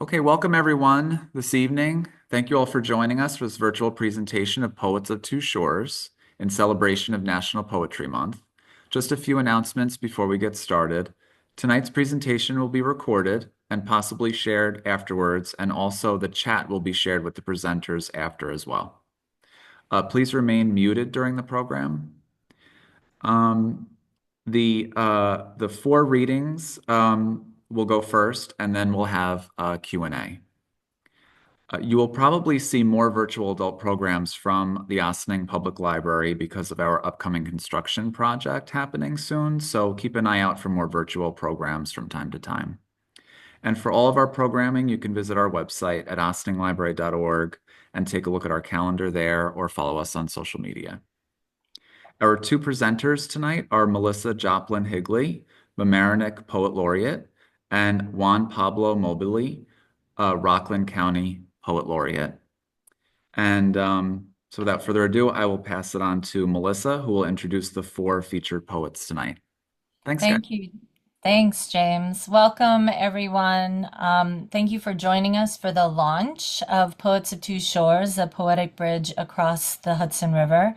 Okay, welcome everyone this evening. Thank you all for joining us for this virtual presentation of Poets of Two Shores in celebration of National Poetry Month. Just a few announcements before we get started. Tonight's presentation will be recorded and possibly shared afterwards, and also the chat will be shared with the presenters after as well. Please remain muted during the program. Um, the four readings will go first, and then we'll have a Q&A. You will probably see more virtual adult programs from the Ossining Public Library because of our upcoming construction project happening soon, so keep an eye out for more virtual programs from time to time. And for all of our programming, you can visit our website at ossininglibrary.org and take a look at our calendar there or follow us on social media. Our two presenters tonight are Melissa Joplin Higley, Mamaroneck Poet Laureate, and Juan Pablo Mobili, Rockland County Poet Laureate. And so without further ado, I will pass it on to Melissa, who will introduce the four featured poets tonight. Thanks, guys. Thank you. Thanks, James. Welcome, everyone. Thank you for joining us for the launch of Poets of Two Shores, a poetic bridge across the Hudson River.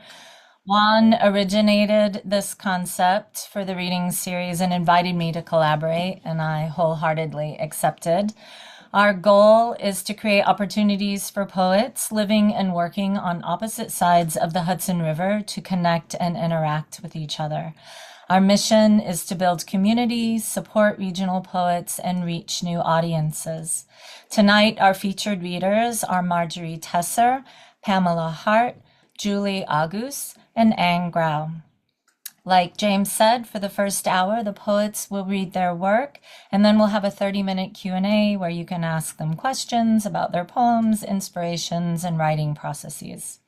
Juan originated this concept for the reading series and invited me to collaborate, and I wholeheartedly accepted. Our goal is to create opportunities for poets living and working on opposite sides of the Hudson River to connect and interact with each other. Our mission is to build communities, support regional poets, and reach new audiences. Tonight, our featured readers are Marjorie Tesser, Pamela Hart, Julie August, and Anne Graue. Like James said, for the first hour, the poets will read their work, and then we'll have a 30-minute Q&A where you can ask them questions about their poems, inspirations, and writing processes.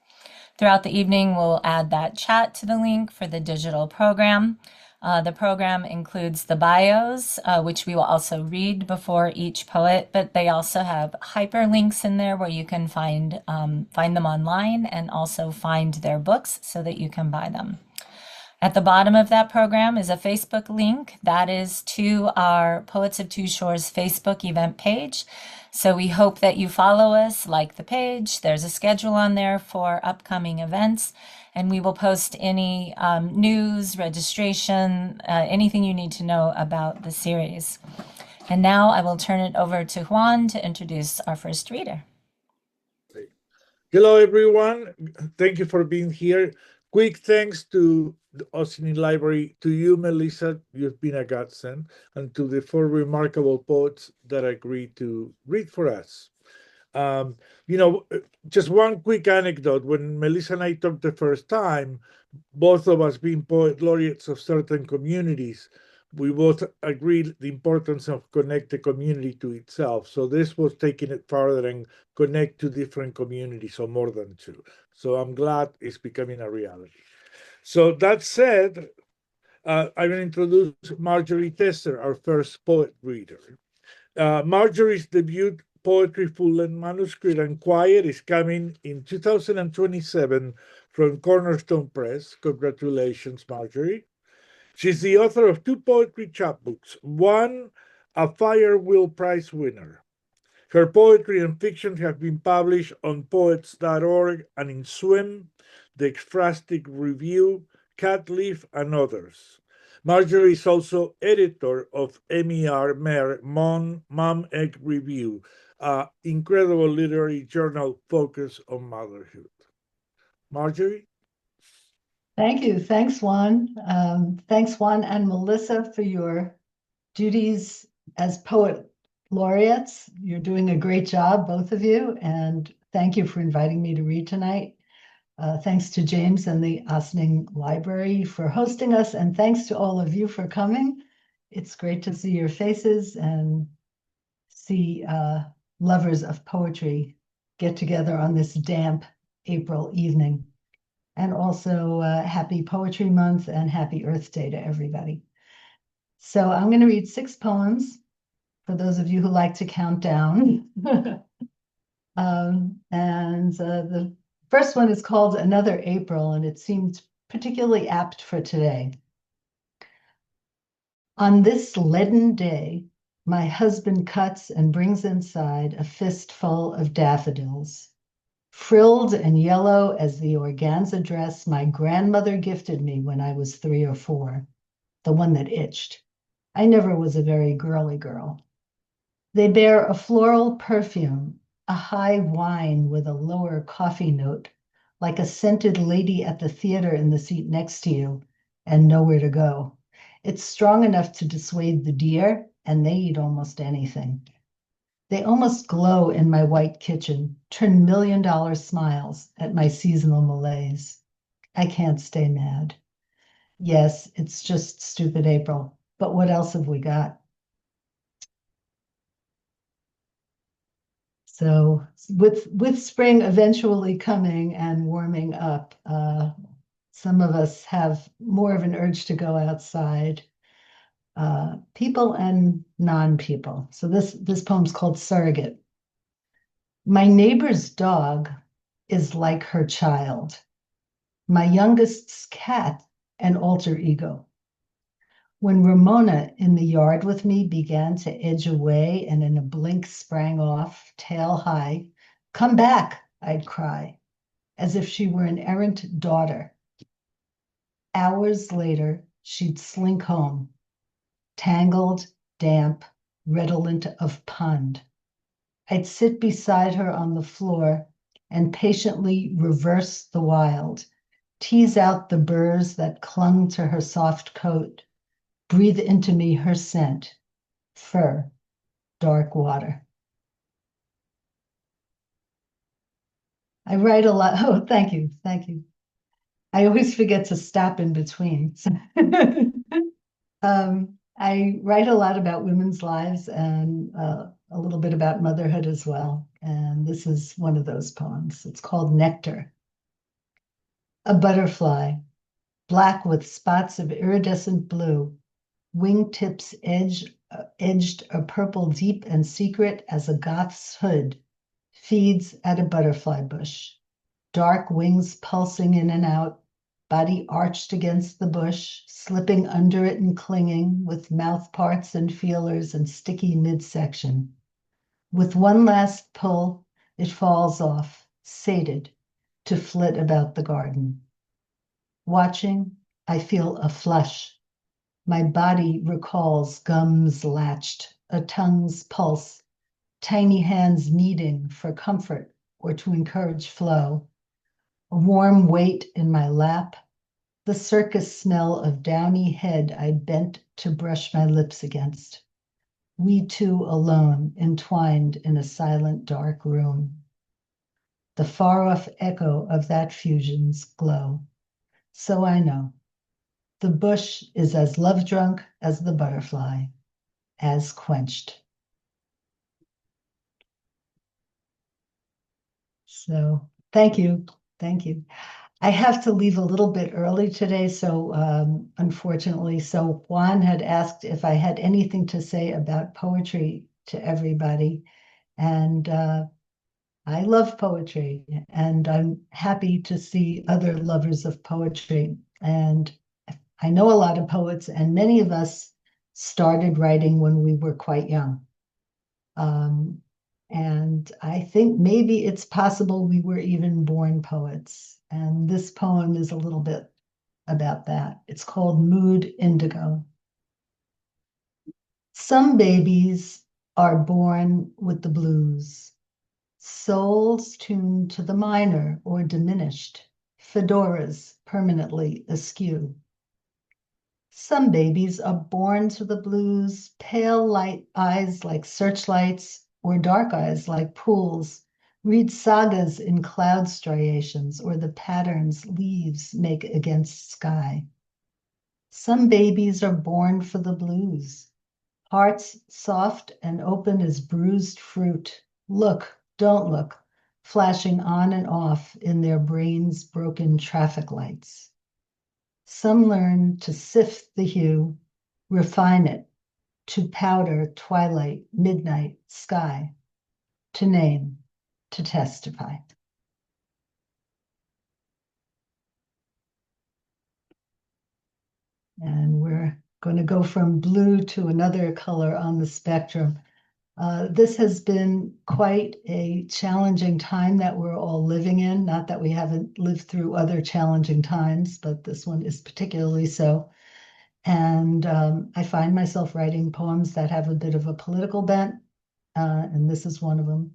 Throughout the evening, we'll add that chat to the link for the digital program. The program includes the bios, which we will also read before each poet, but they also have hyperlinks in there where you can find them online and also find their books so that you can buy them. At the bottom of that program is a Facebook link that is to our Poets of Two Shores Facebook event page. So we hope that you follow us, like the page. There's a schedule on there for upcoming events, and we will post any news, registration, anything you need to know about the series. And now I will turn it over to Juan to introduce our first reader. Hello, everyone. Thank you for being here. Quick thanks to the Ossining Library, to you, Melissa, you've been a godsend, and to the four remarkable poets that agreed to read for us. Just one quick anecdote. When Melissa and I talked the first time, both of us being poet laureates of certain communities, we both agreed the importance of connect the community to itself. So this was taking it farther and connect to different communities, or more than two. So I'm glad it's becoming a reality. So that said, I'm going to introduce Marjorie Tesser, our first poet reader. Marjorie's debut poetry full-length manuscript and quiet is coming in 2027 from Cornerstone Press. Congratulations, Marjorie. She's the author of two poetry chapbooks, one a Firewheel Prize winner. Her poetry and fiction have been published on poets.org and in Swim, The Ekphrastic Review, Catleaf, and others. Marjorie is also editor of MER Mom Egg Review, an incredible literary journal focused on motherhood. Marjorie? Thank you. Thanks, Juan. Thanks, Juan and Melissa, for your duties as poet laureates. You're doing a great job, both of you, and thank you for inviting me to read tonight. Thanks to James and the Ossining Library for hosting us, and thanks to all of you for coming. It's great to see your faces and see lovers of poetry get together on this damp April evening. And also happy Poetry Month and happy Earth Day to everybody. So I'm going to read 6 poems for those of you who like to count down. The first one is called Another April, and it seemed particularly apt for today. On this leaden day, My husband cuts and brings inside a fistful of daffodils, frilled and yellow as the organza dress my grandmother gifted me when I was 3 or 4, the one that itched. I never was a very girly girl. They bear a floral perfume, a high wine with a lower coffee note, like a scented lady at the theater in the seat next to you, and nowhere to go. It's strong enough to dissuade the deer, and they eat almost anything. They almost glow in my white kitchen, turn $1,000,000 smiles at my seasonal malaise. I can't stay mad. Yes, it's just stupid April, but what else have we got? So with spring eventually coming and warming up, some of us have more of an urge to go outside, people and non-people. So this poem's called Surrogate. My neighbor's dog is like her child. My youngest's cat, an alter ego. When Ramona in the yard with me began to edge away and in a blink sprang off, tail high, "Come back," I'd cry, as if she were an errant daughter. Hours later, she'd slink home, tangled, damp, redolent of pond. I'd sit beside her on the floor and patiently reverse the wild, tease out the burrs that clung to her soft coat, breathe into me her scent, fur, dark water. I write a lot. Oh, thank you. Thank you. I always forget to stop in between. I write a lot about women's lives and a little bit about motherhood as well. And this is one of those poems. It's called Nectar. A butterfly, black with spots of iridescent blue, wingtips edged a purple deep and secret as a goth's hood, feeds at a butterfly bush. Dark wings pulsing in and out, body arched against the bush, slipping under it and clinging, with mouth parts and feelers and sticky midsection. With one last pull, it falls off, sated, to flit about the garden. Watching, I feel a flush. My body recalls gums latched, a tongue's pulse, tiny hands kneading for comfort or to encourage flow, a warm weight in my lap, the circus smell of downy head I bent to brush my lips against. We two alone, entwined in a silent, dark room. The far-off echo of that fusion's glow. So I know. The bush is as love-drunk as the butterfly, as quenched. So thank you. Thank you. I have to leave a little bit early today, so unfortunately, so Juan had asked if I had anything to say about poetry to everybody, and I love poetry, and I'm happy to see other lovers of poetry. And I know a lot of poets, and many of us started writing when we were quite young. And I think maybe it's possible we were even born poets. And this poem is a little bit about that. It's called Mood Indigo. Some babies are born with the blues, souls tuned to the minor or diminished, fedoras permanently askew. Some babies are born to the blues, pale light eyes like searchlights, or dark eyes like pools, read sagas in cloud striations or the patterns leaves make against sky. Some babies are born for the blues, hearts soft and open as bruised fruit. Look, don't look, flashing on and off in their brains' broken traffic lights. Some learn to sift the hue, refine it, to powder twilight, midnight, sky, to name, to testify. And we're going to go from blue to another color on the spectrum. This has been quite a challenging time that we're all living in. Not that we haven't lived through other challenging times, but this one is particularly so. And I find myself writing poems that have a bit of a political bent, and this is one of them.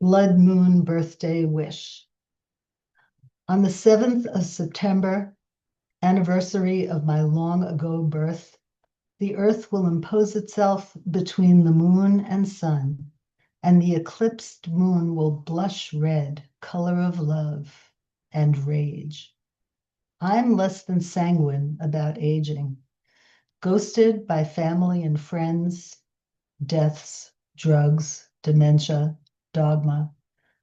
Blood Moon Birthday Wish. On the 7th of September, anniversary of my long ago birth, the earth will impose itself between the moon and sun, and the eclipsed moon will blush red, color of love and rage. I'm less than sanguine about aging, ghosted by family and friends, deaths, drugs, dementia, dogma.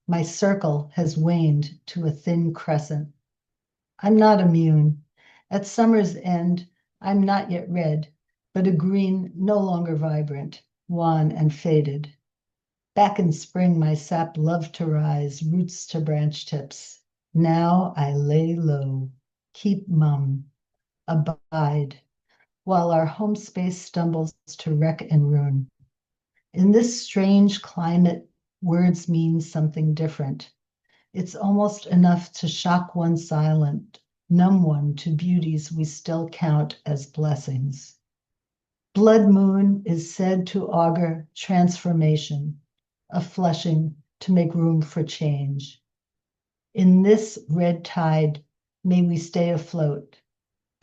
My circle has waned to a thin crescent. I'm not immune. At summer's end, I'm not yet red, but a green no longer vibrant, wan and faded. Back in spring, my sap loved to rise, roots to branch tips. Now I lay low, keep mum, abide, while our home space stumbles to wreck and ruin. In this strange climate, words mean something different. It's almost enough to shock one silent, numb one to beauties we still count as blessings. Blood moon is said to augur transformation, a flushing to make room for change. In this red tide, may we stay afloat,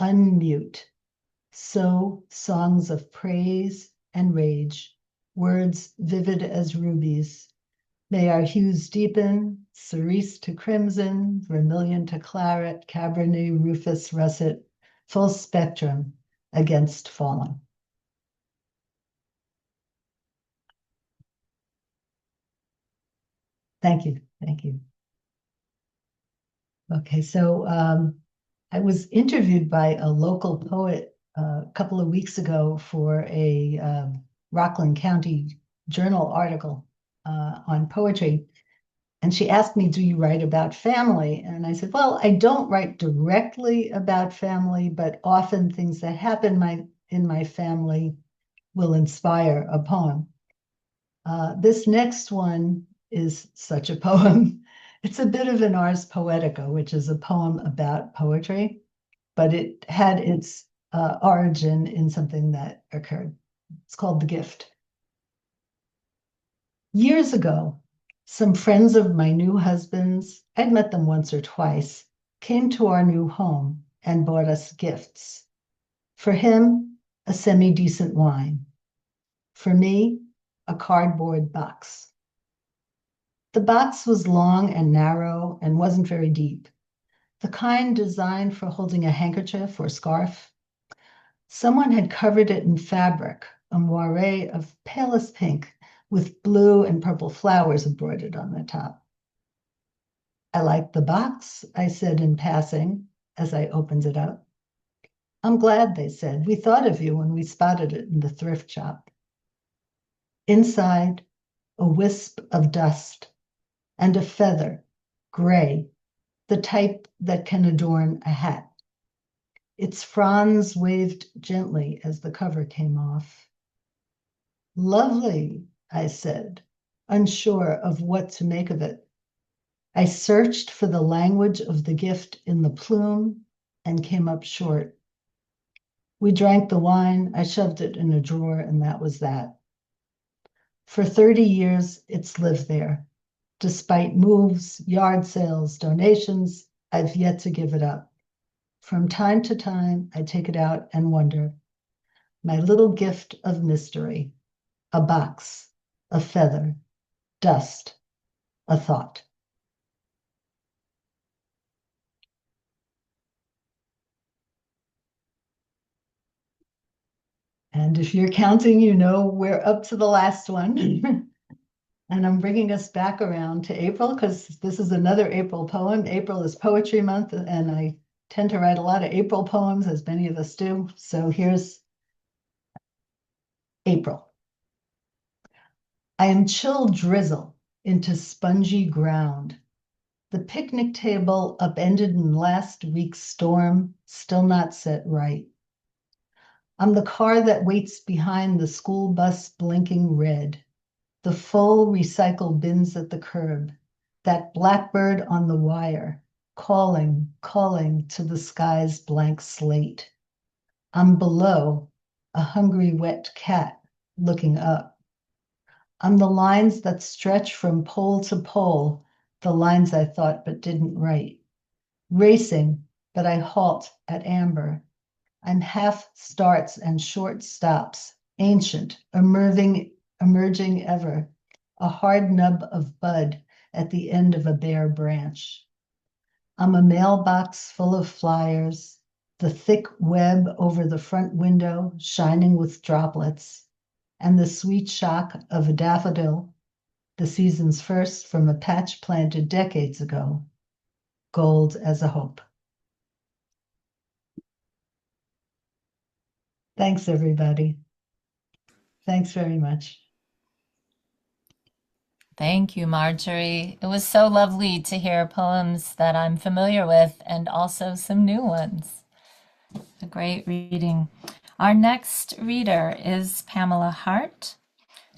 unmute, sow songs of praise and rage, words vivid as rubies. May our hues deepen, cerise to crimson, vermilion to claret, cabernet, rufus, russet, full spectrum against falling. Thank you, thank you. Okay, so I was interviewed by a local poet a couple of weeks ago for a Rockland County Journal article on poetry. And she asked me, do you write about family? And I said, well, I don't write directly about family, but often things that happen in my family will inspire a poem. This next one is such a poem. It's a bit of an Ars Poetica, which is a poem about poetry, but it had its origin in something that occurred. It's called The Gift. Years ago, some friends of my new husband's, I'd met them once or twice, came to our new home and bought us gifts. For him, a semi-decent wine. For me, a cardboard box. The box was long and narrow and wasn't very deep, the kind designed for holding a handkerchief or scarf. Someone had covered it in fabric, a moire of palest pink with blue and purple flowers embroidered on the top. I like the box, I said in passing as I opened it up. I'm glad, they said. We thought of you when we spotted it in the thrift shop. Inside, a wisp of dust and a feather, gray, the type that can adorn a hat. Its fronds waved gently as the cover came off. Lovely, I said, unsure of what to make of it. I searched for the language of the gift in the plume and came up short. We drank the wine, I shoved it in a drawer, and that was that. For 30 years, it's lived there. Despite moves, yard sales, donations, I've yet to give it up. From time to time, I take it out and wonder. My little gift of mystery, a box, a feather, dust, a thought. And if you're counting, you know we're up to the last one. And I'm bringing us back around to April because this is another April poem. April is poetry month, and I tend to write a lot of April poems, as many of us do. So here's April. I am chill drizzle into spongy ground. The picnic table upended in last week's storm, still not set right. I'm the car that waits behind the school bus blinking red, the full recycle bins at the curb, that blackbird on the wire, calling, calling to the sky's blank slate. I'm below, a hungry wet cat looking up. I'm the lines that stretch from pole to pole, the lines I thought but didn't write. Racing, but I halt at amber. I'm half starts and short stops, ancient, emerging ever, a hard nub of bud at the end of a bare branch. I'm a mailbox full of flyers, the thick web over the front window shining with droplets, and the sweet shock of a daffodil, the season's first from a patch planted decades ago, gold as a hope. Thanks, everybody. Thanks very much. Thank you, Marjorie. It was so lovely to hear poems that I'm familiar with and also some new ones. A great reading. Our next reader is Pamela Hart.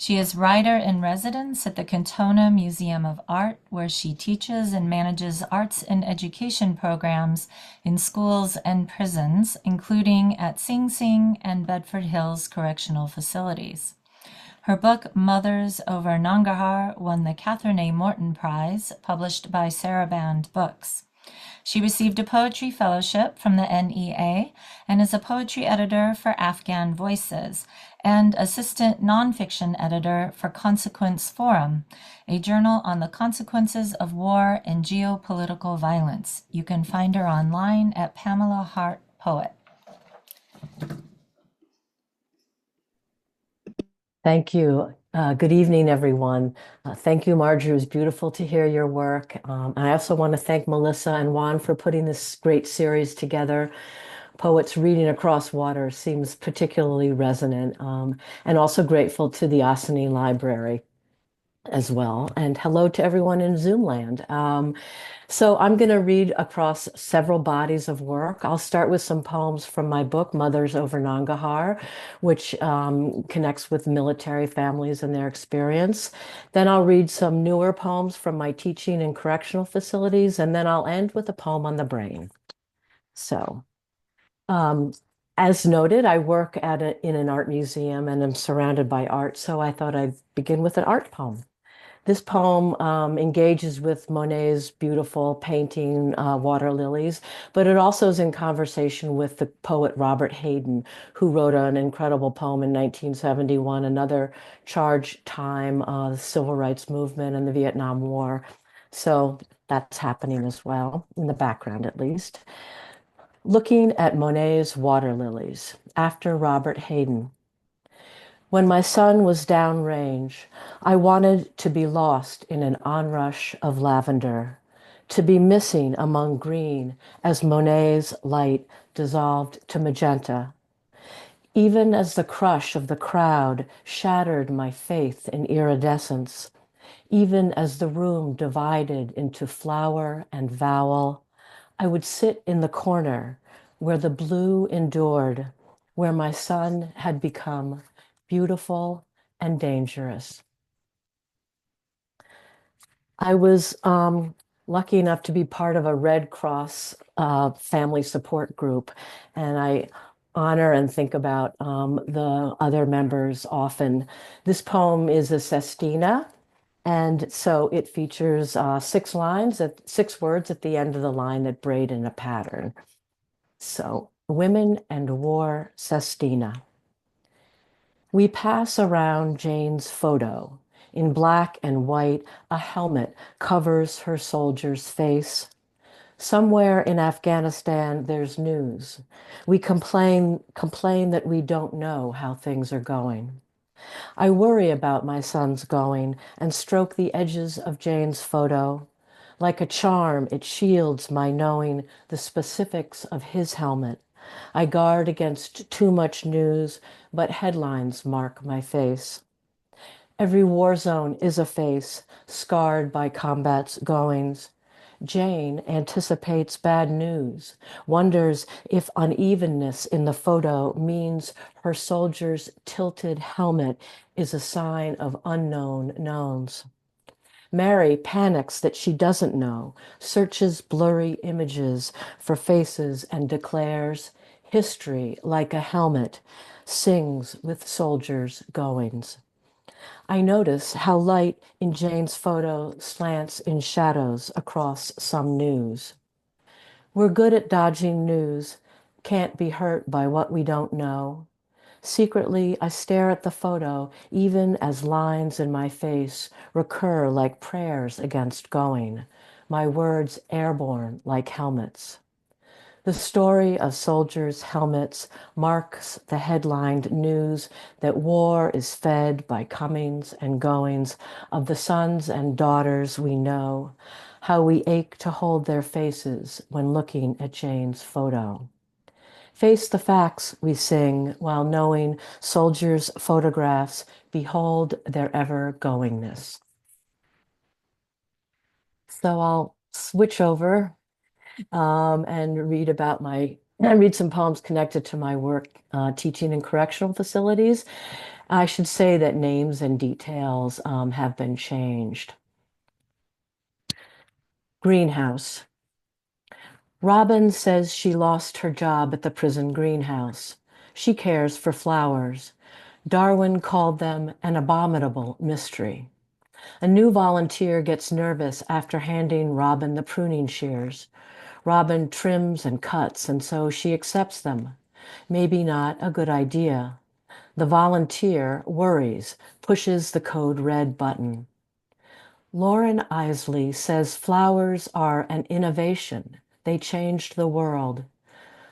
She is writer in residence at the Cantona Museum of Art, where she teaches and manages arts and education programs in schools and prisons, including at Sing Sing and Bedford Hills Correctional Facilities. Her book, Mothers Over Nangarhar, won the Catherine A. Morton Prize, published by Saraband Books. She received a poetry fellowship from the NEA and is a poetry editor for Afghan Voices and assistant nonfiction editor for Consequence Forum, a journal on the consequences of war and geopolitical violence. You can find her online at Pamela Hart Poet. Thank you. Good evening, everyone. Thank you, Marjorie. It was beautiful to hear your work. I also want to thank Melissa and Juan for putting this great series together. Poets Reading Across Water seems particularly resonant, and also grateful to the Ossining Library as well. And hello to everyone in Zoom land. So I'm going to read across several bodies of work. I'll start with some poems from my book, Mothers Over Nangarhar, which connects with military families and their experience. Then I'll read some newer poems from my teaching in correctional facilities, and then I'll end with a poem on the brain. So, as noted, I work in an art museum and am surrounded by art, so I thought I'd begin with an art poem. This poem engages with Monet's beautiful painting, Water Lilies, but it also is in conversation with the poet Robert Hayden, who wrote an incredible poem in 1971, another charged time, the Civil Rights Movement and the Vietnam War. So that's happening as well, in the background at least. Looking at Monet's Water Lilies, after Robert Hayden. When my son was downrange, I wanted to be lost in an onrush of lavender, to be missing among green as Monet's light dissolved to magenta. Even as the crush of the crowd shattered my faith in iridescence, even as the room divided into flower and vowel, I would sit in the corner where the blue endured, where my son had become beautiful and dangerous. I was lucky enough to be part of a Red Cross family support group, and I honor and think about the other members often. This poem is a sestina, and so it features six words at the end of the line that braid in a pattern. So, Women and War Sestina. We pass around Jane's photo. In black and white, a helmet covers her soldier's face. Somewhere in Afghanistan, there's news. We complain that we don't know how things are going. I worry about my son's going and stroke the edges of Jane's photo. Like a charm, it shields my knowing the specifics of his helmet. I guard against too much news, but headlines mark my face. Every war zone is a face, scarred by combat's goings. Jane anticipates bad news, wonders if unevenness in the photo means her soldier's tilted helmet is a sign of unknown knowns. Mary panics that she doesn't know, searches blurry images for faces and declares, history like a helmet, sings with soldiers' goings. I notice how light in Jane's photo slants in shadows across some news. We're good at dodging news, can't be hurt by what we don't know. Secretly, I stare at the photo even as lines in my face recur like prayers against going, my words airborne like helmets. The story of soldiers' helmets marks the headlined news that war is fed by comings and goings of the sons and daughters we know, how we ache to hold their faces when looking at Jane's photo. Face the facts, we sing, while knowing soldiers' photographs behold their ever-goingness. So I'll switch over and read some poems connected to my work teaching in correctional facilities. I should say that names and details have been changed. Greenhouse. Robin says she lost her job at the prison greenhouse. She cares for flowers. Darwin called them an abominable mystery. A new volunteer gets nervous after handing Robin the pruning shears. Robin trims and cuts, and so she accepts them. Maybe not a good idea. The volunteer worries, pushes the code red button. Lauren Isley says flowers are an innovation. They changed the world.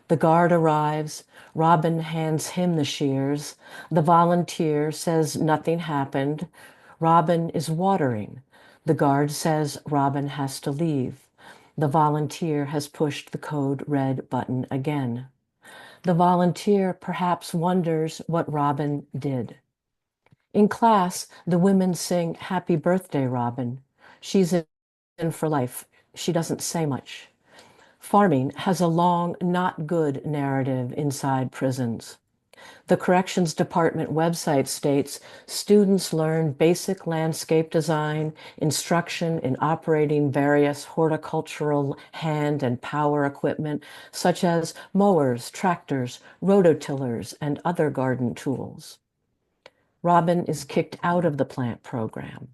The guard arrives. Robin hands him the shears. The volunteer says nothing happened. Robin is watering. The guard says Robin has to leave. The volunteer has pushed the code red button again. The volunteer perhaps wonders what Robin did. In class, the women sing Happy Birthday, Robin. She's in for life. She doesn't say much. Farming has a long, not good narrative inside prisons. The Corrections Department website states students learn basic landscape design, instruction in operating various horticultural hand and power equipment, such as mowers, tractors, rototillers, and other garden tools. Robin is kicked out of the plant program.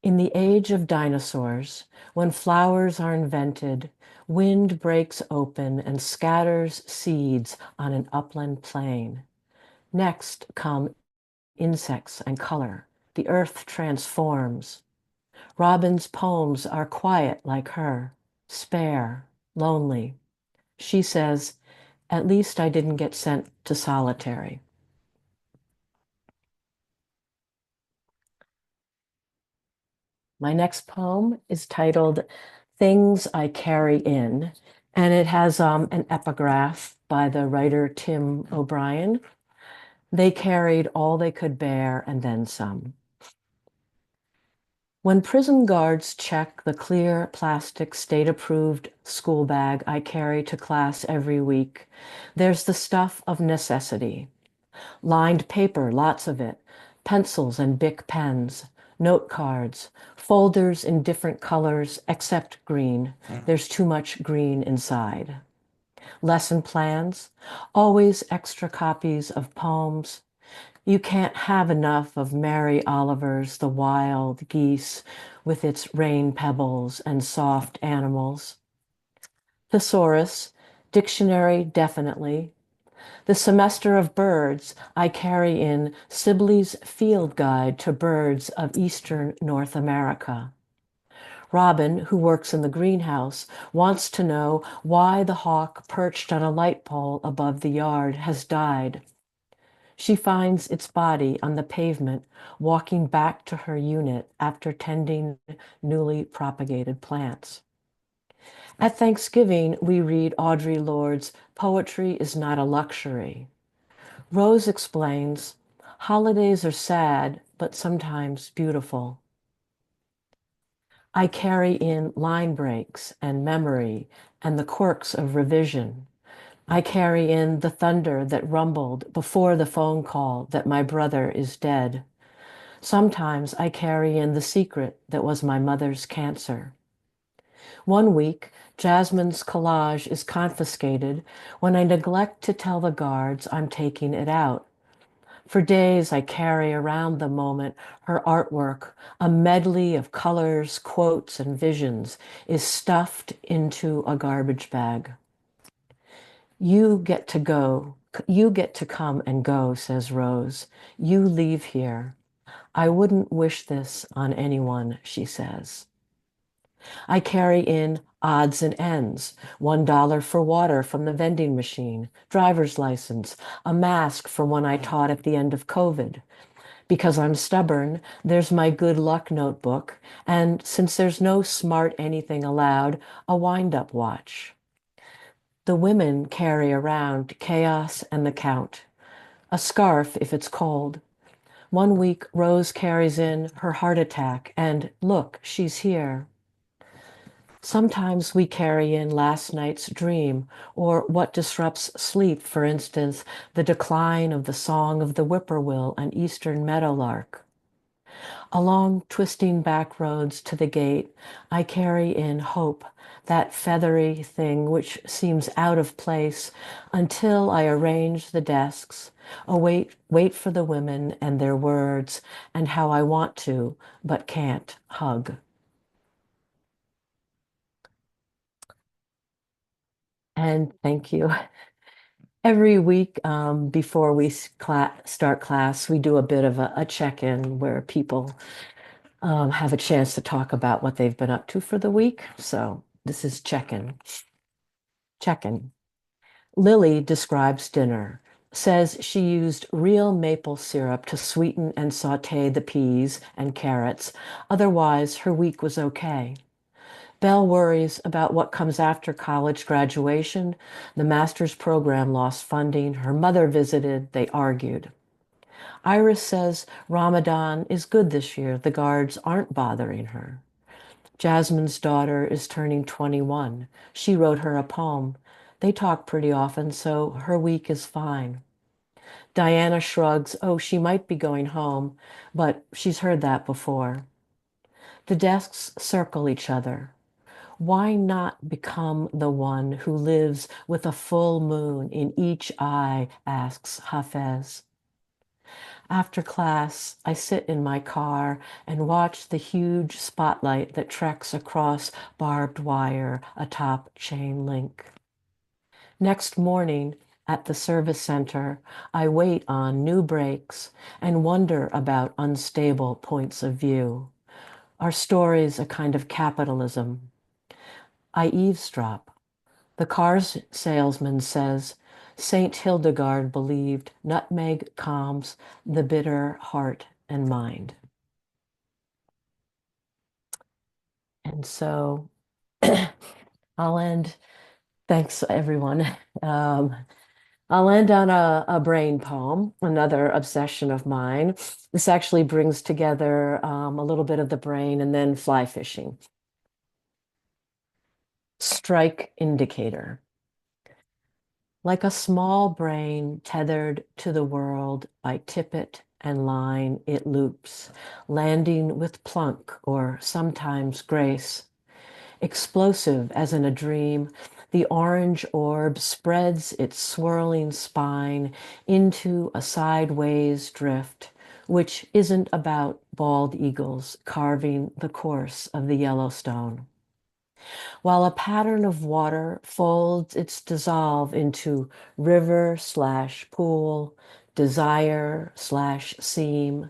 In the age of dinosaurs, when flowers are invented, wind breaks open and scatters seeds on an upland plain. Next come insects and color. The earth transforms. Robin's poems are quiet like her, spare, lonely. She says, "At least I didn't get sent to solitary." My next poem is titled Things I Carry In, and it has an epigraph by the writer Tim O'Brien. They carried all they could bear and then some. When prison guards check the clear plastic state-approved school bag I carry to class every week, there's the stuff of necessity. Lined paper, lots of it, pencils and Bic pens, note cards, folders in different colors except green. There's too much green inside. Lesson plans, always extra copies of poems. You can't have enough of Mary Oliver's The Wild Geese with its rain pebbles and soft animals. Thesaurus, dictionary definitely. The semester of birds, I carry in Sibley's Field Guide to Birds of Eastern North America. Robin, who works in the greenhouse, wants to know why the hawk perched on a light pole above the yard has died. She finds its body on the pavement, walking back to her unit after tending newly propagated plants. At Thanksgiving, we read Audre Lorde's Poetry is Not a Luxury. Rose explains, holidays are sad, but sometimes beautiful. I carry in line breaks and memory and the quirks of revision. I carry in the thunder that rumbled before the phone call that my brother is dead. Sometimes I carry in the secret that was my mother's cancer. One week, Jasmine's collage is confiscated when I neglect to tell the guards I'm taking it out. For days, I carry around the moment her artwork, a medley of colors, quotes, and visions, is stuffed into a garbage bag. You get to go. You get to come and go, says Rose. You leave here. I wouldn't wish this on anyone, she says. I carry in odds and ends, $1 for water from the vending machine, driver's license, a mask for when I taught at the end of COVID. Because I'm stubborn, there's my good luck notebook, and since there's no smart anything allowed, a wind-up watch. The women carry around chaos and the count, a scarf if it's cold. One week, Rose carries in her heart attack, and look, she's here. Sometimes we carry in last night's dream, or what disrupts sleep, for instance, the decline of the song of the whippoorwill and eastern meadowlark. Along twisting back roads to the gate, I carry in hope, that feathery thing which seems out of place until I arrange the desks, wait for the women and their words and how I want to, but can't hug. And thank you. Every week before we start class, we do a bit of a check-in where people have a chance to talk about what they've been up to for the week. So this is check-in. Check-in. Lily describes dinner, says she used real maple syrup to sweeten and saute the peas and carrots. Otherwise, her week was okay. Belle worries about what comes after college graduation. The master's program lost funding. Her mother visited. They argued. Iris says Ramadan is good this year. The guards aren't bothering her. Jasmine's daughter is turning 21. She wrote her a poem. They talk pretty often, so her week is fine. Diana shrugs. Oh, she might be going home, but she's heard that before. The desks circle each other. Why not become the one who lives with a full moon in each eye, asks Hafez. After class, I sit in my car and watch the huge spotlight that treks across barbed wire atop chain link. Next morning, at the service center, I wait on new brakes and wonder about unstable points of view. Are stories a kind of capitalism? I eavesdrop. The car's salesman says, Saint Hildegard believed nutmeg calms the bitter heart and mind. And so I'll end. Thanks, everyone. I'll end on a brain poem, another obsession of mine. This actually brings together a little bit of the brain and then fly fishing. Strike indicator. Like a small brain tethered to the world by tippet and line, it loops, landing with plunk or sometimes grace. Explosive as in a dream, the orange orb spreads its swirling spine into a sideways drift, which isn't about bald eagles carving the course of the Yellowstone. While a pattern of water folds its dissolve into river/pool, desire/seam,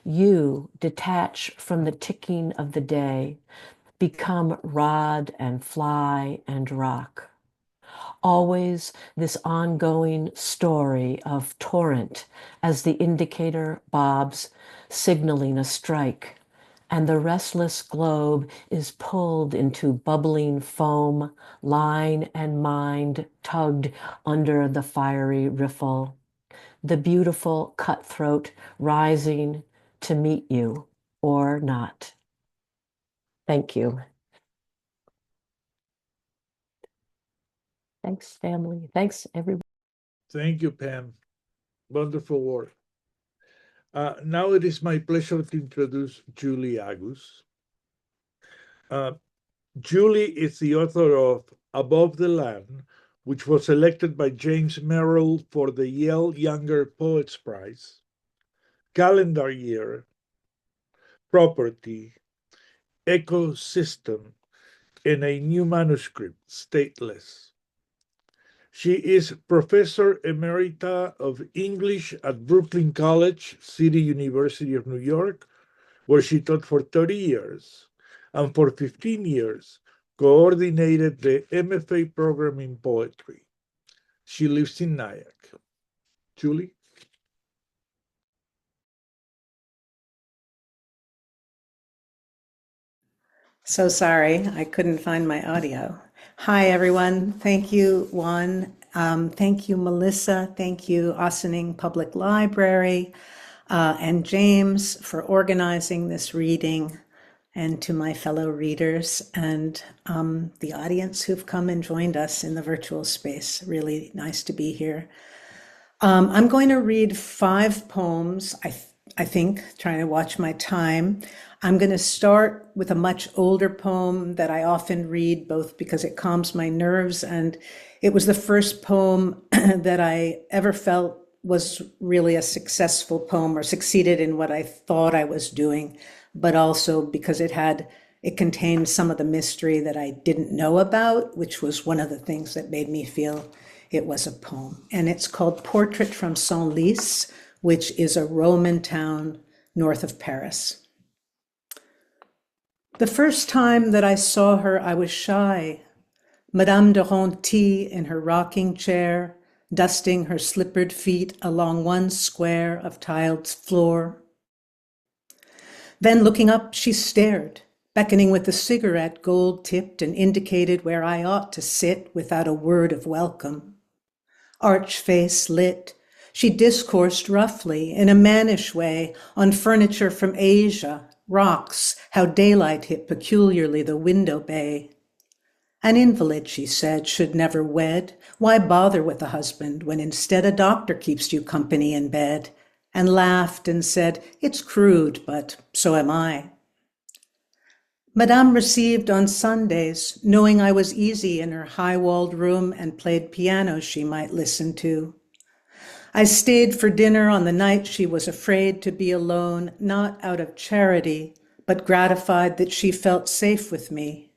you detach from the ticking of the day, become rod and fly and rock. Always this ongoing story of torrent as the indicator bobs, signaling a strike, and the restless globe is pulled into bubbling foam, line and mind tugged under the fiery riffle, the beautiful cutthroat rising to meet you or not. Thank you. Thanks, family. Thanks, everyone. Thank you, Pam. Wonderful work. Now it is my pleasure to introduce Julie Agus. Julie is the author of Above the Land, which was selected by James Merrill for the Yale Younger Poets Prize, Calendar Year, Property, Ecosystem, and a new manuscript, Stateless. She is Professor Emerita of English at Brooklyn College, City University of New York, where she taught for 30 years, and for 15 years coordinated the MFA program in poetry. She lives in Nyack. Julie? So sorry, I couldn't find my audio. Hi, everyone. Thank you, Juan. Thank you, Melissa. Thank you, Ossining Public Library, and James for organizing this reading, and to my fellow readers and the audience who've come and joined us in the virtual space. Really nice to be here. I'm going to read 5 poems, I think, trying to watch my time. I'm going to start with a much older poem that I often read, both because it calms my nerves, and it was the first poem that I ever felt was really a successful poem or succeeded in what I thought I was doing, but also because it contained some of the mystery that I didn't know about, which was one of the things that made me feel it was a poem. And it's called Portrait from Senlis, which is a Roman town north of Paris. The first time that I saw her, I was shy. Madame de Ronty in her rocking chair, dusting her slippered feet along one square of tiled floor. Then looking up, she stared, beckoning with a cigarette gold-tipped and indicated where I ought to sit without a word of welcome. Arch face lit, she discoursed roughly, in a mannish way, on furniture from Asia, rocks, how daylight hit peculiarly the window bay. An invalid, she said, should never wed. Why bother with a husband when instead a doctor keeps you company in bed? And laughed and said, it's crude, but so am I. Madame received on Sundays, knowing I was easy in her high-walled room and played piano she might listen to. I stayed for dinner on the night she was afraid to be alone, not out of charity, but gratified that she felt safe with me.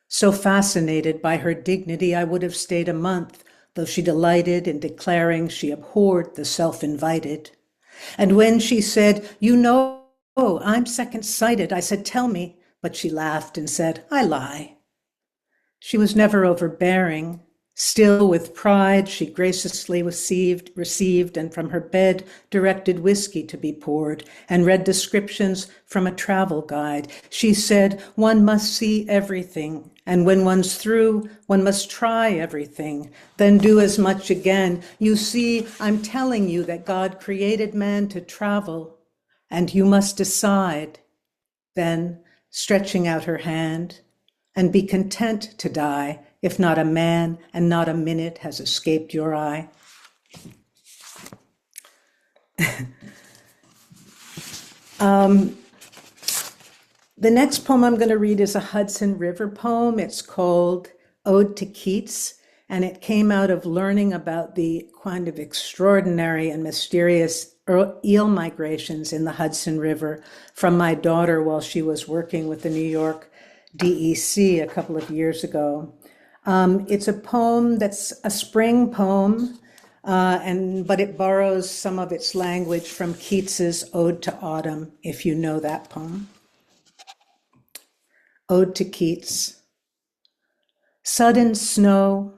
So fascinated by her dignity, I would have stayed a month, though she delighted in declaring she abhorred the self-invited. And when she said, you know, I'm second-sighted, I said, tell me, but she laughed and said, I lie. She was never overbearing. Still with pride, she graciously received and from her bed directed whiskey to be poured and read descriptions from a travel guide. She said, one must see everything, and when one's through, one must try everything, then do as much again. You see, I'm telling you that God created man to travel, and you must decide. Then, stretching out her hand, and be content to die, if not a man and not a minute has escaped your eye. The next poem I'm going to read is a Hudson River poem. It's called Ode to Keats, and it came out of learning about the kind of extraordinary and mysterious eel migrations in the Hudson River from my daughter while she was working with the New York DEC a couple of years ago. It's a poem that's a spring poem, but it borrows some of its language from Keats's Ode to Autumn, if you know that poem. Ode to Keats. Sudden snow,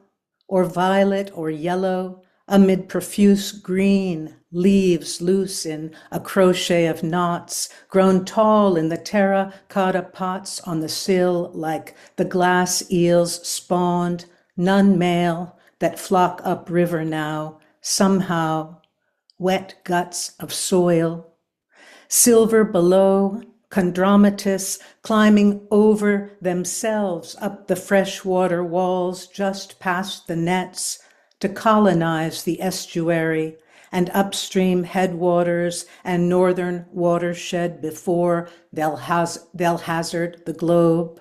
or violet or yellow, amid profuse green, leaves loose in a crochet of knots, grown tall in the terracotta pots on the sill like the glass eels spawned, none male, that flock upriver now, somehow, wet guts of soil. Silver below, chondromatous, climbing over themselves up the freshwater walls just past the nets to colonize the estuary and upstream headwaters and northern watershed before they'll hazard the globe.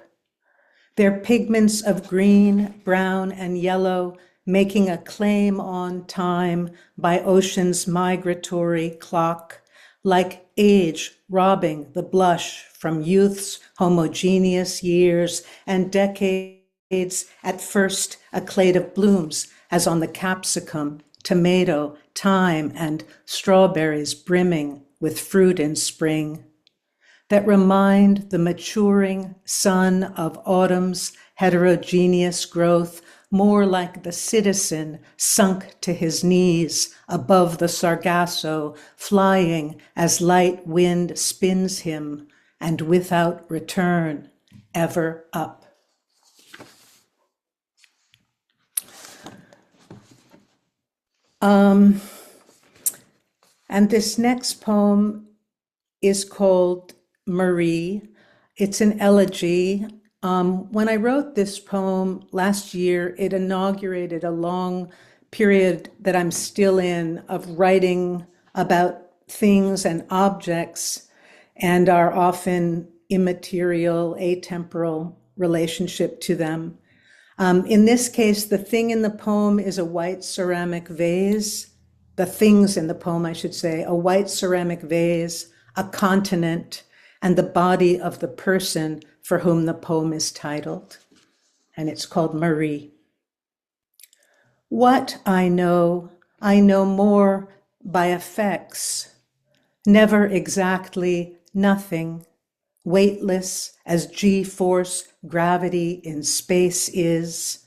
Their pigments of green, brown, and yellow making a claim on time by ocean's migratory clock, like age robbing the blush from youth's homogeneous years and decades, at first a clade of blooms, as on the capsicum, tomato, thyme, and strawberries brimming with fruit in spring, that remind the maturing sun of autumn's heterogeneous growth more like the citizen sunk to his knees above the sargasso, flying as light wind spins him, and without return, ever up. And this next poem is called Marie. It's an elegy. When I wrote this poem last year, it inaugurated a long period that I'm still in of writing about things and objects and our often immaterial, atemporal relationship to them. In this case, the thing in the poem is a white ceramic vase. The things in the poem, I should say, a white ceramic vase, a continent, and the body of the person for whom the poem is titled. And it's called Marie. What I know more by effects, never exactly nothing, weightless as G-force gravity in space is,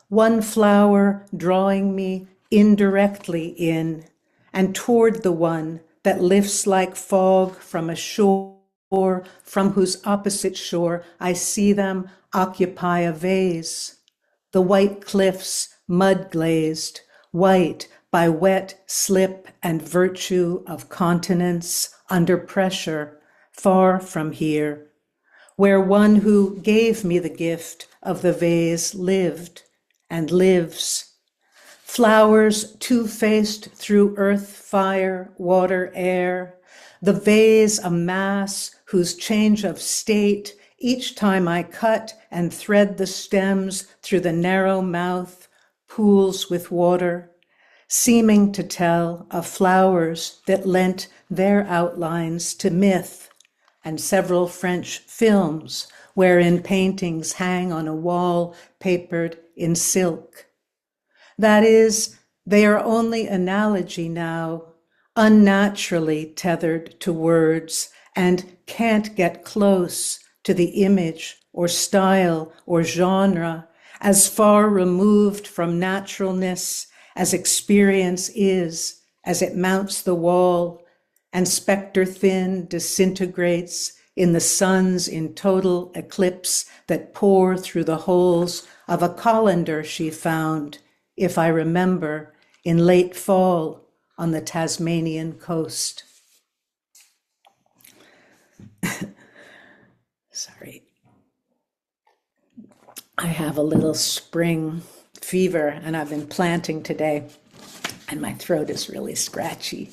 one flower drawing me indirectly in and toward the one that lifts like fog from a shore from whose opposite shore I see them occupy a vase. The white cliffs mud glazed, white by wet slip and virtue of continents under pressure, far from here, where one who gave me the gift of the vase lived and lives. Flowers two-faced through earth, fire, water, air, the vase a mass whose change of state each time I cut and thread the stems through the narrow mouth pools with water, seeming to tell of flowers that lent their outlines to myth, and several French films wherein paintings hang on a wall papered in silk. That is, they are only analogy now, unnaturally tethered to words, and can't get close to the image or style or genre, as far removed from naturalness as experience is, as it mounts the wall and specter thin disintegrates in the suns in total eclipse that pour through the holes of a colander she found, if I remember, in late fall on the Tasmanian coast. Sorry. I have a little spring fever and I've been planting today and my throat is really scratchy.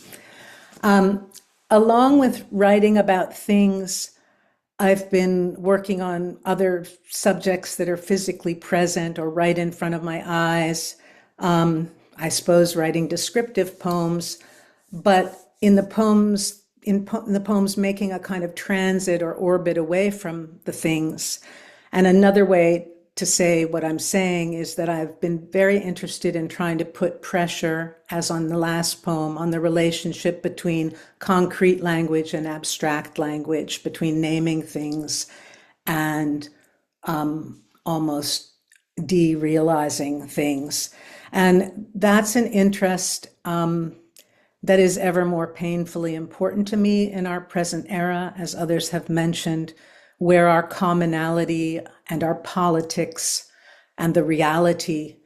Along with writing about things, I've been working on other subjects that are physically present or right in front of my eyes. I suppose writing descriptive poems, but in the poems, making a kind of transit or orbit away from the things. And another way to say what I'm saying is that I've been very interested in trying to put pressure, as on the last poem, on the relationship between concrete language and abstract language, between naming things and almost derealizing things. And that's an interest that is ever more painfully important to me in our present era, as others have mentioned, where our commonality and our politics and the reality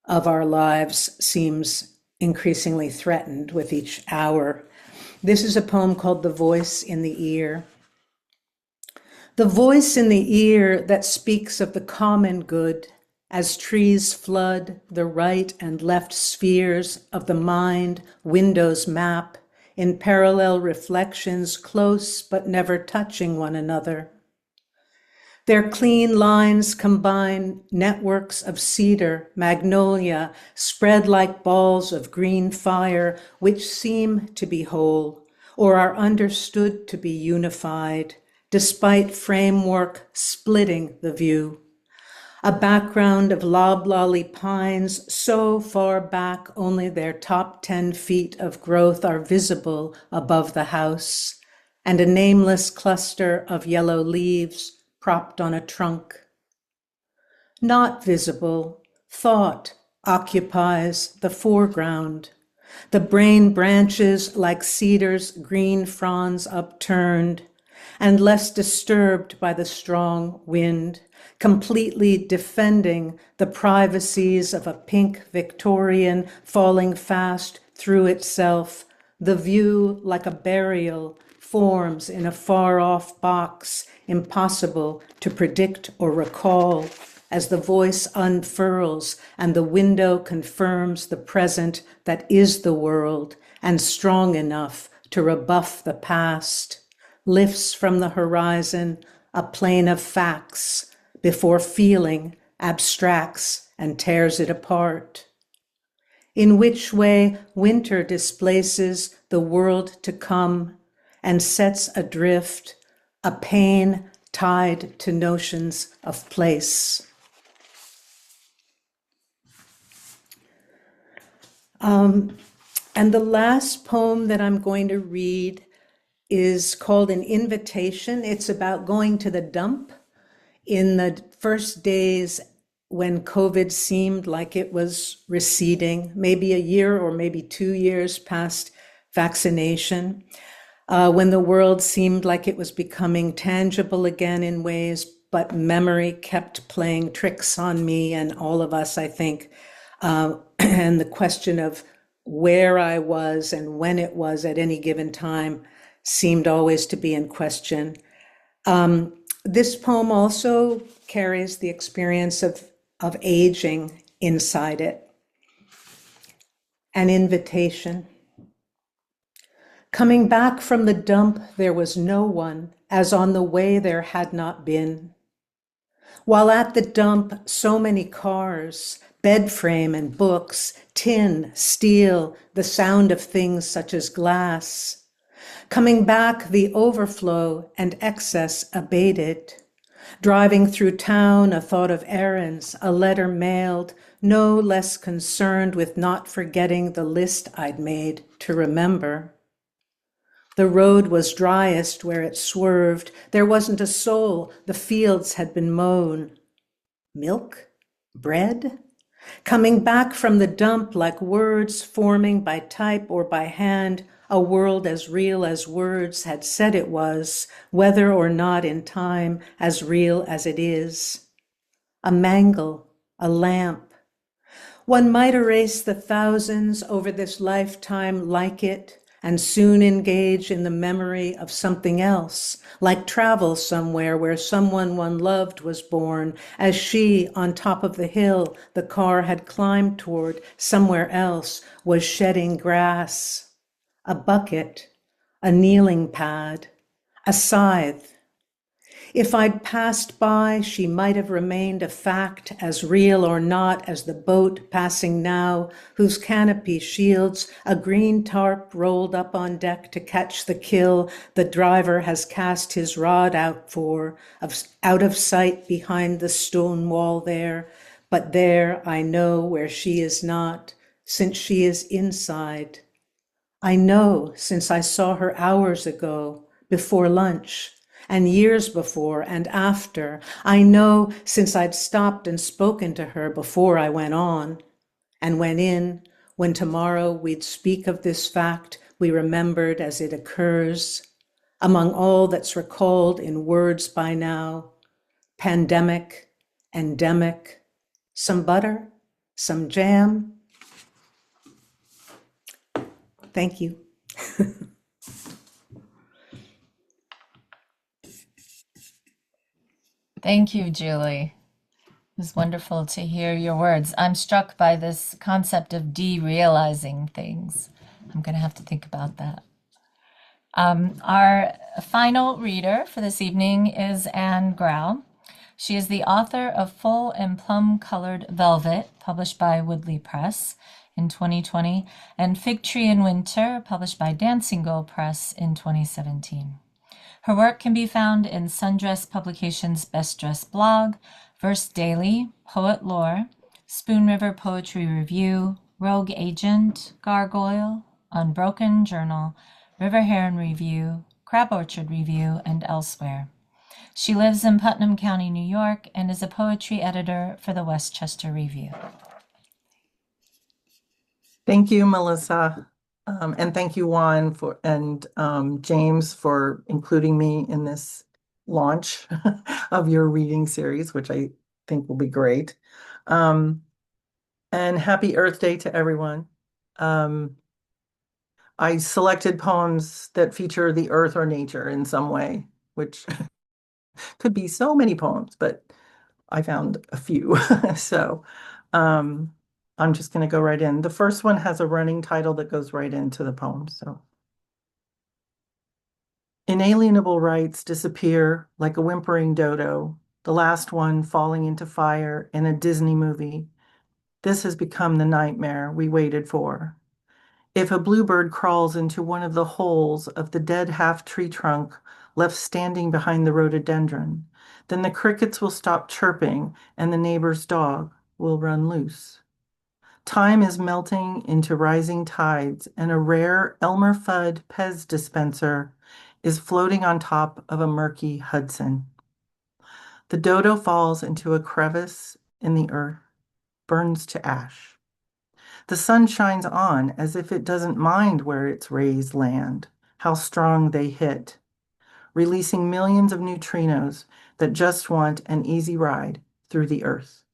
of our lives seems increasingly threatened with each hour. This is a poem called The Voice in the Ear. The voice in the ear that speaks of the common good as trees flood the right and left spheres of the mind, windows map in parallel reflections close but never touching one another. Their clean lines combine networks of cedar, magnolia, spread like balls of green fire, which seem to be whole or are understood to be unified, despite framework splitting the view. A background of loblolly pines so far back only their top 10 feet of growth are visible above the house, and a nameless cluster of yellow leaves propped on a trunk. Not visible, thought occupies the foreground. The brain branches like cedars, green fronds upturned, and less disturbed by the strong wind, completely defending the privacies of a pink Victorian falling fast through itself. The view, like a burial, forms in a far-off box, impossible to predict or recall, as the voice unfurls and the window confirms the present that is the world and strong enough to rebuff the past, lifts from the horizon a plane of facts before feeling abstracts and tears it apart. In which way winter displaces the world to come and sets adrift a pain tied to notions of place. And the last poem that I'm going to read is called An Invitation. It's about going to the dump in the first days when COVID seemed like it was receding, maybe a year or maybe 2 years past vaccination, when the world seemed like it was becoming tangible again in ways, but memory kept playing tricks on me and all of us, I think. And the question of where I was and when it was at any given time seemed always to be in question. This poem also carries the experience of aging inside it. An invitation. Coming back from the dump, there was no one, as on the way there had not been. While at the dump, so many cars, bed frame and books, tin, steel, the sound of things such as glass. Coming back, the overflow and excess abated. Driving through town, a thought of errands, a letter mailed, no less concerned with not forgetting the list I'd made to remember. The road was driest where it swerved. There wasn't a soul. The fields had been mown. Milk? Bread? Coming back from the dump like words forming by type or by hand, a world as real as words had said it was, whether or not in time as real as it is. A mangle, a lamp. One might erase the thousands over this lifetime like it, and soon engage in the memory of something else, like travel somewhere where someone one loved was born, as she, on top of the hill the car had climbed toward, somewhere else, was shedding grass. A bucket, a kneeling pad, a scythe. If I'd passed by, she might have remained a fact as real or not as the boat passing now, whose canopy shields a green tarp rolled up on deck to catch the kill the driver has cast his rod out for, out of sight behind the stone wall there. But there I know where she is not, since she is inside. I know since I saw her hours ago, before lunch, and years before and after. I know since I'd stopped and spoken to her before I went on and went in, when tomorrow we'd speak of this fact we remembered as it occurs, among all that's recalled in words by now, pandemic, endemic, some butter, some jam. Thank you. Thank you, Julie. It was wonderful to hear your words. I'm struck by this concept of derealizing things. I'm going to have to think about that. Our final reader for this evening is Anne Graue. She is the author of Full and Plum Colored Velvet, published by Woodley Press in 2020, and Fig Tree in Winter, published by Dancing Girl Press in 2017. Her work can be found in Sundress Publications' Best Dressed blog, Verse Daily, Poet Lore, Spoon River Poetry Review, Rogue Agent, Gargoyle, Unbroken Journal, River Heron Review, Crab Orchard Review, and elsewhere. She lives in Putnam County, New York, and is a poetry editor for the Westchester Review. Thank you, Melissa. And thank you, Juan, and James for including me in this launch of your reading series, which I think will be great. And happy Earth Day to everyone. I selected poems that feature the earth or nature in some way, which could be so many poems, but I found a few. So I'm just going to go right in. The first one has a running title that goes right into the poem. So, inalienable rights disappear like a whimpering dodo, the last one falling into fire in a Disney movie. This has become the nightmare we waited for. If a bluebird crawls into one of the holes of the dead half-tree trunk left standing behind the rhododendron, then the crickets will stop chirping and the neighbor's dog will run loose. Time is melting into rising tides, and a rare Elmer Fudd Pez dispenser is floating on top of a murky Hudson. The dodo falls into a crevice in the earth, burns to ash. The sun shines on as if it doesn't mind where its rays land, how strong they hit, releasing millions of neutrinos that just want an easy ride through the earth.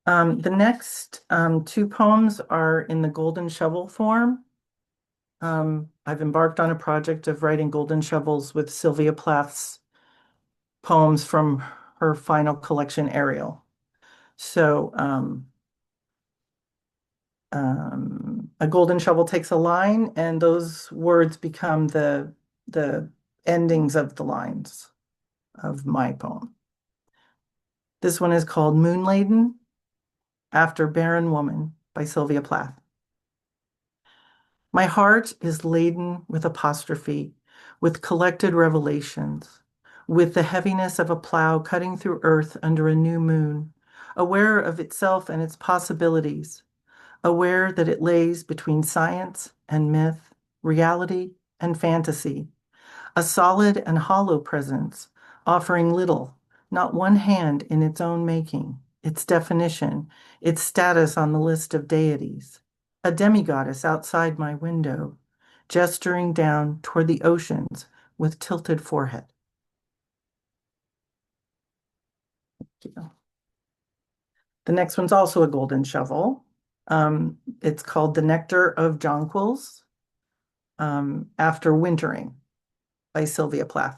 The next two poems are in the golden shovel form. I've embarked on a project of writing golden shovels with Sylvia Plath's poems from her final collection, Ariel. So a golden shovel takes a line, and those words become the endings of the lines of my poem. This one is called Moon Laden, after Barren Woman by Sylvia Plath. My heart is laden with apostrophe, with collected revelations, with the heaviness of a plow cutting through earth under a new moon, aware of itself and its possibilities, aware that it lays between science and myth, reality and fantasy, a solid and hollow presence, offering little, not one hand in its own making, its definition, its status on the list of deities, a demigoddess outside my window, gesturing down toward the oceans with tilted forehead. Thank you. The next one's also a golden shovel. It's called The Nectar of Jonquils, after Wintering by Sylvia Plath.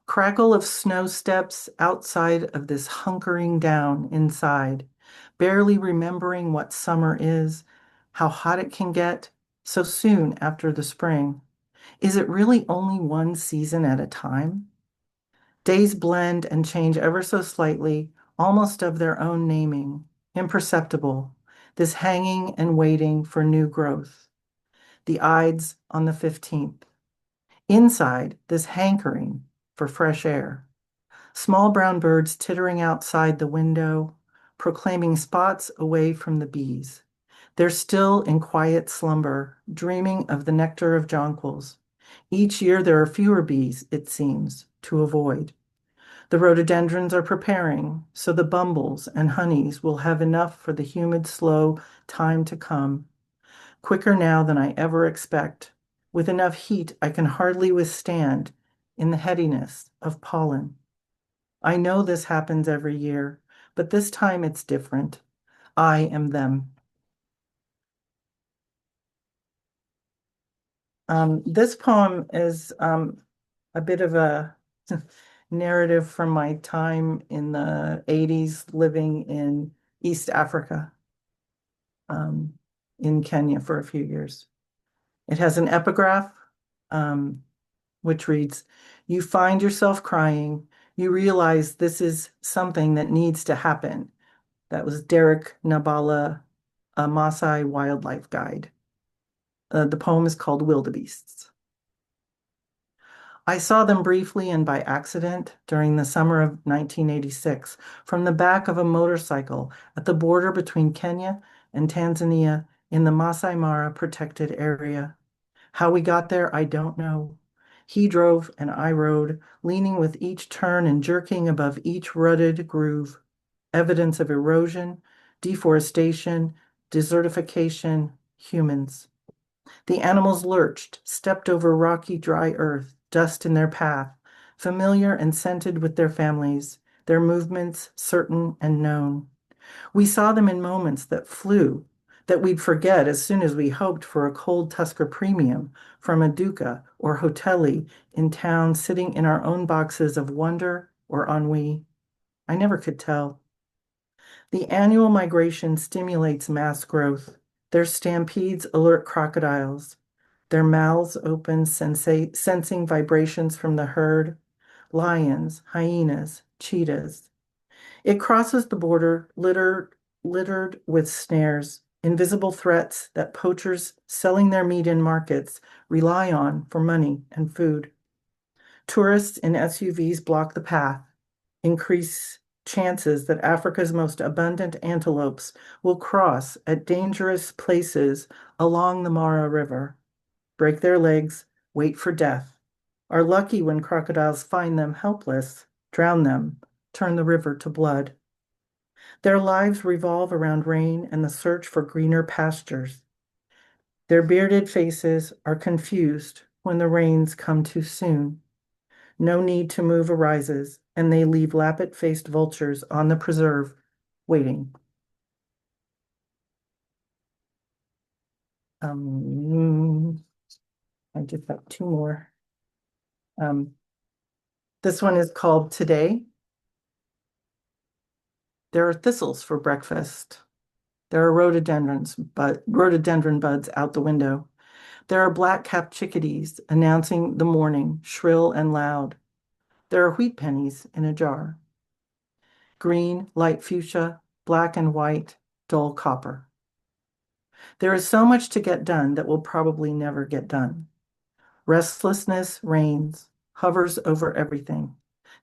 Crackle of snow steps outside of this hunkering down inside, barely remembering what summer is, how hot it can get so soon after the spring. Is it really only one season at a time? Days blend and change ever so slightly, almost of their own naming, imperceptible, this hanging and waiting for new growth. The Ides on the 15th. Inside, this hankering for fresh air. Small brown birds tittering outside the window, proclaiming spots away from the bees. They're still in quiet slumber, dreaming of the nectar of jonquils. Each year there are fewer bees, it seems, to avoid. The rhododendrons are preparing, so the bumbles and honeys will have enough for the humid, slow time to come. Quicker now than I ever expect, with enough heat I can hardly withstand in the headiness of pollen. I know this happens every year, but this time it's different. I am them. This poem is a bit of a narrative from my time in the 80s living in East Africa, in Kenya for a few years. It has an epigraph, which reads, "You find yourself crying. You realize this is something that needs to happen." That was Derek Nabala, a Maasai wildlife guide. The poem is called Wildebeests. I saw them briefly and by accident during the summer of 1986 from the back of a motorcycle at the border between Kenya and Tanzania in the Masai Mara protected area. How we got there, I don't know. He drove and I rode, leaning with each turn and jerking above each rutted groove. Evidence of erosion, deforestation, desertification, humans. The animals lurched, stepped over rocky, dry earth, dust in their path, familiar and scented with their families, their movements certain and known. We saw them in moments that flew, that we'd forget as soon as we hoped for a cold Tusker premium from a duca or hotelli in town, sitting in our own boxes of wonder or ennui. I never could tell. The annual migration stimulates mass growth. Their stampedes alert crocodiles. Their mouths open, sensing vibrations from the herd. Lions, hyenas, cheetahs. It crosses the border, littered with snares, invisible threats that poachers selling their meat in markets rely on for money and food. Tourists in SUVs block the path, increase chances that Africa's most abundant antelopes will cross at dangerous places along the Mara River, break their legs, wait for death, are lucky when crocodiles find them helpless, drown them, turn the river to blood. Their lives revolve around rain and the search for greener pastures. Their bearded faces are confused when the rains come too soon. No need to move arises, and they leave lappet-faced vultures on the preserve, waiting. I just have two more. This one is called Today. There are thistles for breakfast. There are rhododendron buds out the window. There are black-capped chickadees announcing the morning, shrill and loud. There are wheat pennies in a jar. Green, light fuchsia, black and white, dull copper. There is so much to get done that will probably never get done. Restlessness reigns, hovers over everything,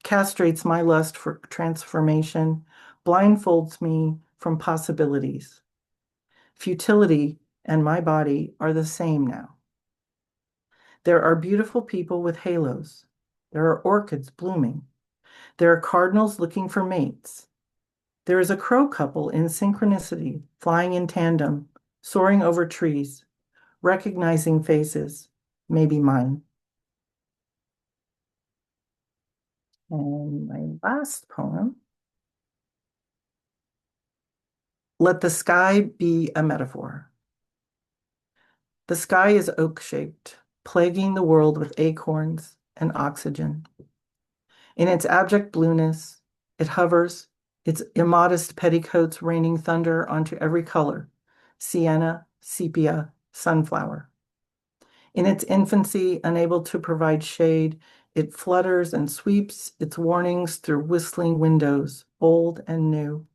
castrates my lust for transformation, blindfolds me from possibilities. Futility and my body are the same now. There are beautiful people with halos. There are orchids blooming. There are cardinals looking for mates. There is a crow couple in synchronicity, flying in tandem, soaring over trees, recognizing faces, maybe mine. And my last poem, Let the Sky Be a Metaphor. The sky is oak-shaped, plaguing the world with acorns and oxygen. In its abject blueness, it hovers, its immodest petticoats raining thunder onto every color, sienna, sepia, sunflower. In its infancy, unable to provide shade, it flutters and sweeps its warnings through whistling windows, old and new.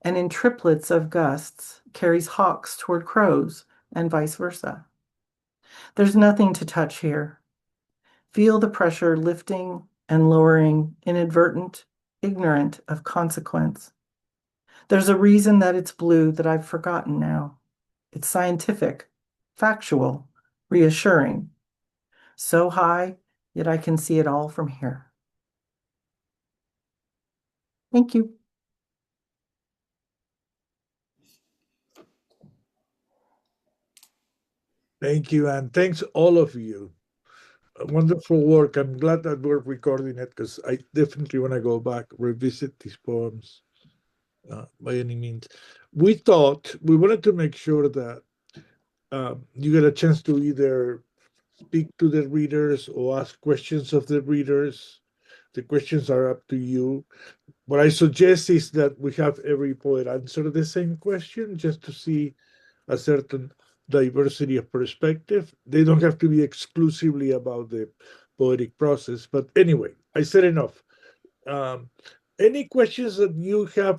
And in triplets of gusts, carries hawks toward crows and vice versa. There's nothing to touch here. Feel the pressure lifting and lowering, inadvertent, ignorant of consequence. There's a reason that it's blue that I've forgotten now. It's scientific, factual, reassuring. So high, yet I can see it all from here. Thank you. Thank you, and thanks all of you. Wonderful work. I'm glad that we're recording it because I definitely want to go back, revisit these poems by any means. We thought we wanted to make sure that you get a chance to either speak to the readers or ask questions of the readers. The questions are up to you. What I suggest is that we have every poet answer the same question just to see a certain diversity of perspective. They don't have to be exclusively about the poetic process. But anyway, I said enough. Um, any questions that you have